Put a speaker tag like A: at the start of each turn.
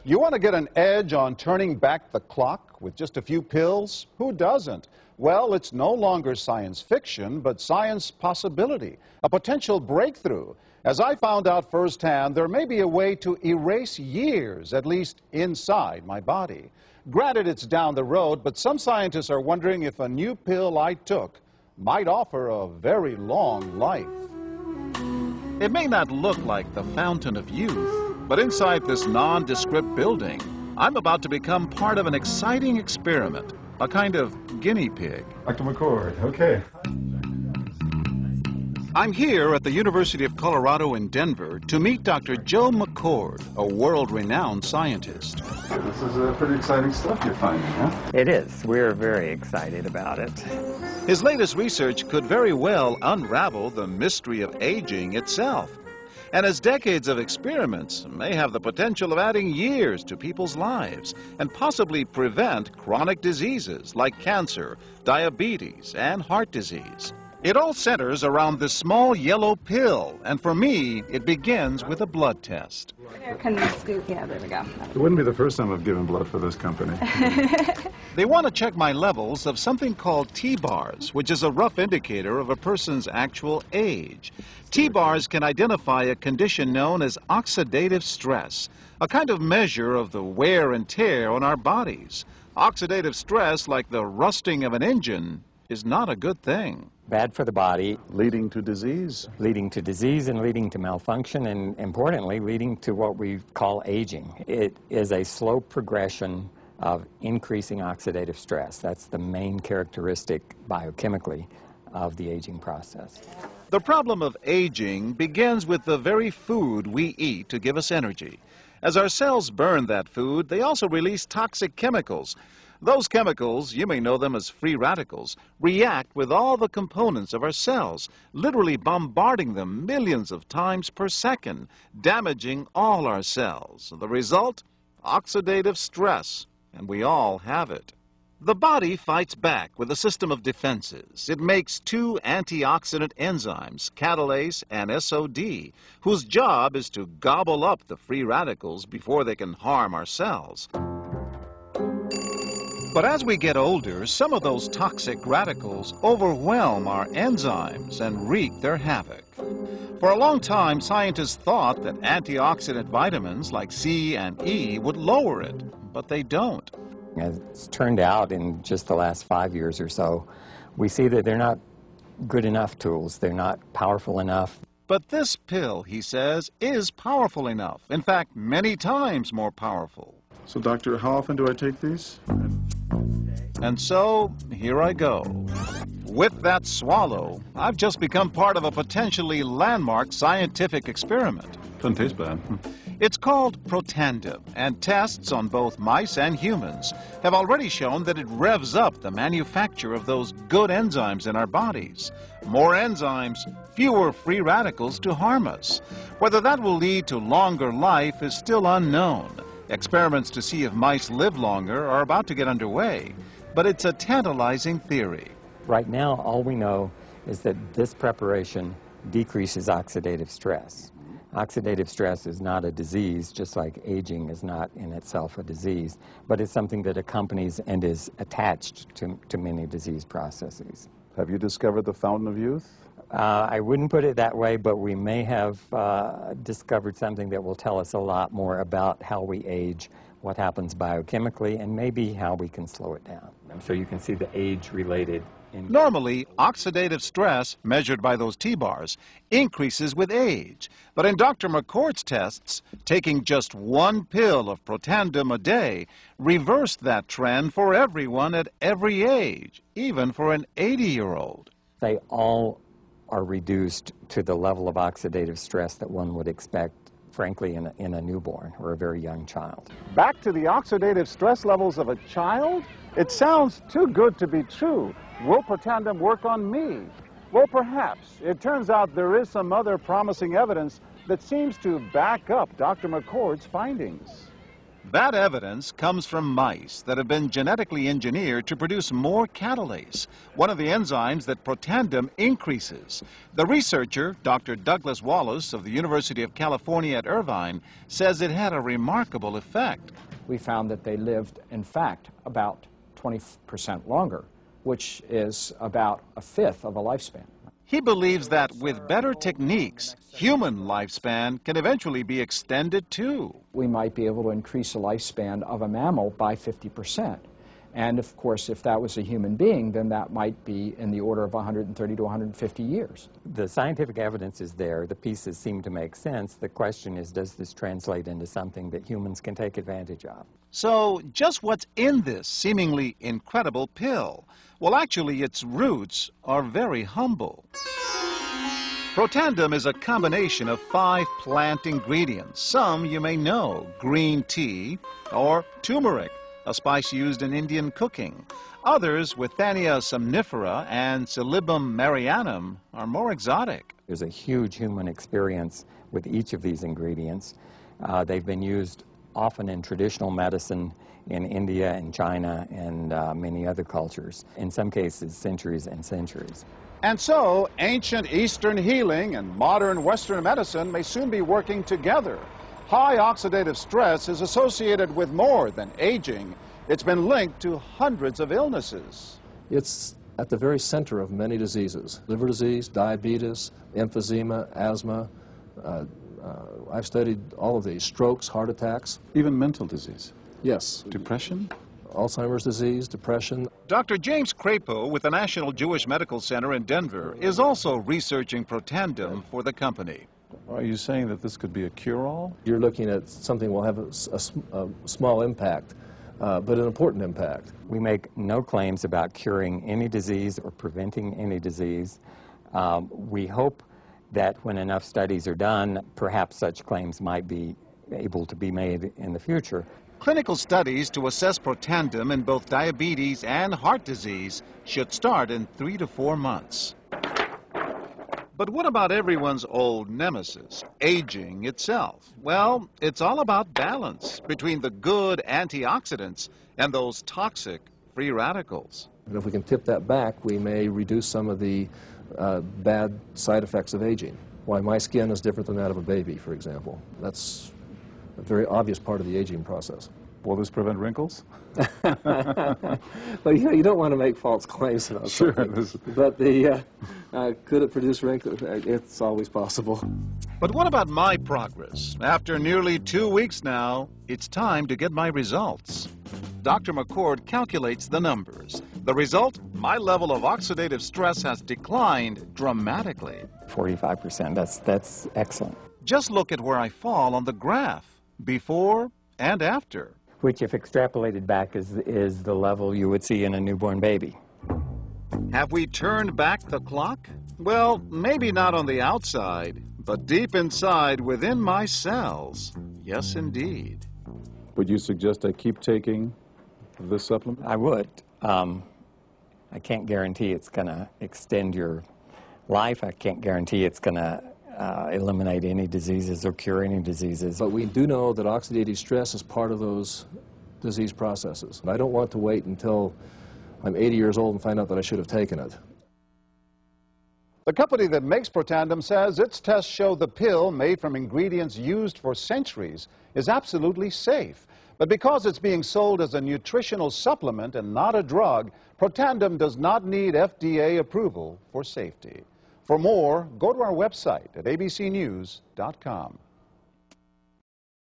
A: You want to get an edge on turning back the clock with just a few pills? Who doesn't? Well, it's no longer science fiction, but science possibility, a potential breakthrough. As I found out firsthand, there may be a way to erase years, at least inside my body. Granted, it's down the road, but some scientists are wondering if a new pill I took might offer a very long life. It may not look like the fountain of youth, but inside this nondescript building, I'm about to become part of an exciting experiment, a kind of guinea pig.
B: Dr. McCord, okay.
A: I'm here at the University of Colorado in Denver to meet Dr. Joe McCord, a world-renowned scientist.
B: This is pretty exciting stuff you're finding, huh?
C: It is. We're very excited about it.
A: His latest research could very well unravel the mystery of aging itself. And his decades of experiments may have the potential of adding years to people's lives and possibly prevent chronic diseases like cancer, diabetes, and heart disease. It all centers around this small yellow pill, and for me, it begins with a blood test.
D: Can we scoop? Yeah, there we go.
B: It wouldn't be the first time I've given blood for this company.
A: They want to check my levels of something called T-bars, which is a rough indicator of a person's actual age. T-bars can identify a condition known as oxidative stress, a kind of measure of the wear and tear on our bodies. Oxidative stress, like the rusting of an engine, is not a good thing.
C: Bad for the body.
A: Leading to disease.
C: Leading to disease and leading to malfunction, and importantly, leading to what we call aging. It is a slow progression of increasing oxidative stress. That's the main characteristic biochemically of the aging process.
A: The problem of aging begins with the very food we eat to give us energy. As our cells burn that food, they also release toxic chemicals. Those chemicals, you may know them as free radicals, react with all the components of our cells, literally bombarding them millions of times per second, damaging all our cells. The result? Oxidative stress, and we all have it. The body fights back with a system of defenses. It makes two antioxidant enzymes, catalase and SOD, whose job is to gobble up the free radicals before they can harm our cells. But as we get older, some of those toxic radicals overwhelm our enzymes and wreak their havoc. For a long time, scientists thought that antioxidant vitamins like C and E would lower it, but they don't.
C: As it's turned out in just the last 5 years or so, we see that they're not good enough tools. They're not powerful enough.
A: But this pill, he says, is powerful enough. In fact, many times more powerful.
B: So, doctor, how often do I take these?
A: And so, here I go. With that swallow, I've just become part of a potentially landmark scientific experiment.
B: Doesn't taste bad.
A: It's called Protandim, and tests on both mice and humans have already shown that it revs up the manufacture of those good enzymes in our bodies. More enzymes, fewer free radicals to harm us. Whether that will lead to longer life is still unknown. Experiments to see if mice live longer are about to get underway, but it's a tantalizing theory.
C: Right now, all we know is that this preparation decreases oxidative stress. Oxidative stress is not a disease, just like aging is not in itself a disease, but it's something that accompanies and is attached to many disease processes.
B: Have you discovered the fountain of youth?
C: I wouldn't put it that way, but we may have discovered something that will tell us a lot more about how we age, what happens biochemically, and maybe how we can slow it down. So you can see the age-related.
A: Normally, oxidative stress, measured by those T-bars, increases with age. But in Dr. McCord's tests, taking just one pill of Protandim a day reversed that trend for everyone at every age, even for an 80-year-old.
C: They all are reduced to the level of oxidative stress that one would expect, frankly, in a newborn or a very young child.
A: Back to the oxidative stress levels of a child? It sounds too good to be true. Will Protandim work on me? Well, perhaps. It turns out there is some other promising evidence that seems to back up Dr. McCord's findings. That evidence comes from mice that have been genetically engineered to produce more catalase, one of the enzymes that Protandim increases. The researcher, Dr. Douglas Wallace of the University of California at Irvine, says it had a remarkable effect.
E: We found that they lived, in fact, about 20% longer, which is about a fifth of a lifespan.
A: He believes that with better techniques, human lifespan can eventually be extended too.
E: We might be able to increase the lifespan of a mammal by 50%. And of course, if that was a human being, then that might be in the order of 130 to 150 years.
C: The scientific evidence is there. The pieces seem to make sense. The question is, does this translate into something that humans can take advantage of?
A: So, just what's in this seemingly incredible pill? Well, actually, its roots are very humble. Protandim is a combination of 5 plant ingredients. Some you may know: green tea or turmeric, a spice used in Indian cooking. Others, Withania somnifera and Silybum marianum, are more exotic.
C: There's a huge human experience with each of these ingredients. They've been used often in traditional medicine in India and China and many other cultures, in some cases centuries and centuries.
A: And so, ancient Eastern healing and modern Western medicine may soon be working together. High oxidative stress is associated with more than aging. It's been linked to hundreds of illnesses.
F: It's at the very center of many diseases: liver disease, diabetes, emphysema, asthma. I've studied all of these: strokes, heart attacks.
B: Even mental disease.
F: Yes.
B: Depression?
F: Alzheimer's disease, depression.
A: Dr. James Crapo with the National Jewish Medical Center in Denver is also researching Protandim for the company.
B: Are you saying that this could be a cure-all?
F: You're looking at something that will have a small impact, but an important impact.
C: We make no claims about curing any disease or preventing any disease. We hope that when enough studies are done, perhaps such claims might be able to be made in the future.
A: Clinical studies to assess Protandim in both diabetes and heart disease should start in 3 to 4 months. But what about everyone's old nemesis, aging itself? Well, it's all about balance between the good antioxidants and those toxic free radicals.
F: And if we can tip that back, we may reduce some of the bad side effects of aging. Why my skin is different than that of a baby, for example. That's a very obvious part of the aging process.
B: Will this prevent wrinkles?
F: Well, you don't want to make false claims about something. But could it produce wrinkles? It's always possible.
A: But what about my progress? After nearly 2 weeks now, it's time to get my results. Dr. McCord calculates the numbers. The result? My level of oxidative stress has declined dramatically.
C: 45%, that's excellent.
A: Just look at where I fall on the graph, before and after.
C: Which, if extrapolated back, is the level you would see in a newborn baby.
A: Have we turned back the clock? Well, maybe not on the outside, but deep inside within my cells. Yes, indeed.
B: Would you suggest I keep taking this supplement?
C: I would. I can't guarantee it's going to extend your life. I can't guarantee it's going to eliminate any diseases or cure any diseases.
F: But we do know that oxidative stress is part of those disease processes. I don't want to wait until I'm 80 years old and find out that I should have taken it.
A: The company that makes Protandim says its tests show the pill, made from ingredients used for centuries, is absolutely safe. But because it's being sold as a nutritional supplement and not a drug, Protandim does not need FDA approval for safety. For more, go to our website at abcnews.com.